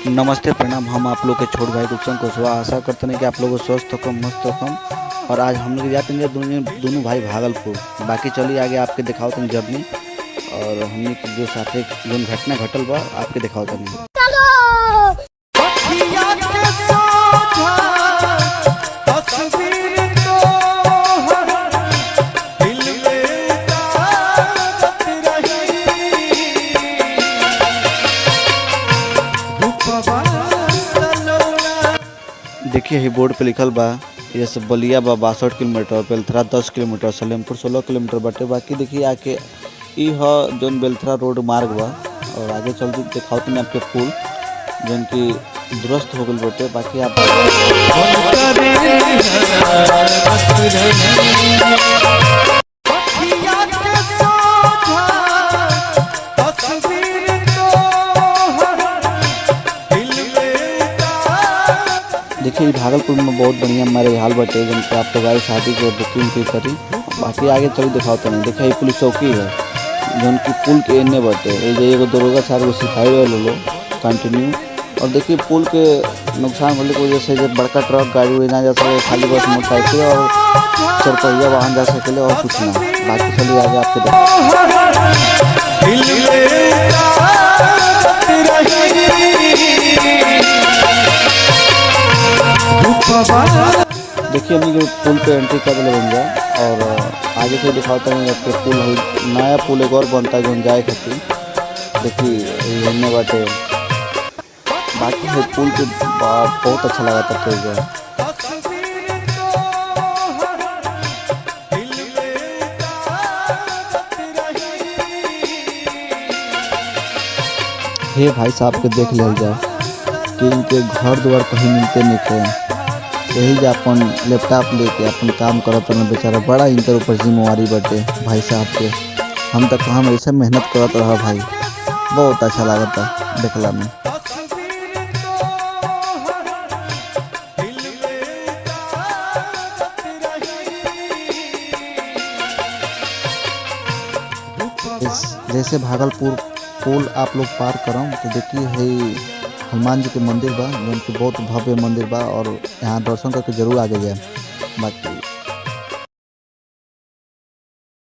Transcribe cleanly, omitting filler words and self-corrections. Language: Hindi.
नमस्ते प्रणाम। हम आप लोग के छोट भाई गुलशन कुशवाहा आशा करते हैं कि आप लोग स्वस्थ होकर मस्त होकर। और आज हम लोग जाते हैं दोनों दोनों भाई भागलपुर। बाकी चलिए आगे आपके दिखाओ तन जर्नी और हमने के जो साथे जो घटना घटल बा आपके दिखाओ तनी। देखिए ही बोर्ड पे लिखल बा ये सब बलिया बा 62 kilometre, Belthara 10 kilometre, Salempur 16 kilometre बाटे। बाकी देखिए आके ई ह जौन बेलथरा रोड मार्ग बा। और आगे चलते दिखाओ तनी आपके पुल जौन की दुरुस्त हो गल बाटे। बाकी आप देखिए भागलपुर में बहुत बढ़िया हमारे हाल बटे जन आप तो गाड़ी शादी के बुकिंग की करी। बाकी आगे चल दिखाओ तो नहीं। देखिए पुलिस चौकी है जौन की पुल के एने बटे एगो दरोगा साहब सिखाई लो कंटिन्यू। और देखिए पुल के नुकसान होने की वजह से जब बड़का ट्रक गाड़ी ना जा सके, खाली बस मोटरसाइकिल और चारपहिया वाहन जा सके और कुछ ना। बाकी चलिए आगे आपको देखिए हम जो पुल पे एंट्री कर ले बन जाए। और आगे से दिखाता हूँ आपके पुल है नया पुल एक और बनता है जो जाए खातिर। देखिए घूमने बाटे। बाकी है पुल के बहुत अच्छा लगा था तो जो हे भाई साहब के देख लिया जाए कि इनके घर द्वार कहीं मिलते नहीं थे। यही जो अपन लैपटॉप लेके अपन काम करत रहे बेचारा, बड़ा इनके ऊपर जिम्मेवारी बटे भाई साहब के। हम तक हम ऐसे मेहनत करत रहा भाई, बहुत अच्छा लगता देखला में। जैसे भागलपुर पुल आप लोग पार करम तो देखिए है हनुमान जी के मंदिर बा जौन की बहुत भव्य मंदिर बा। और यहाँ दर्शन करके जरूर आगे जाए। बाकी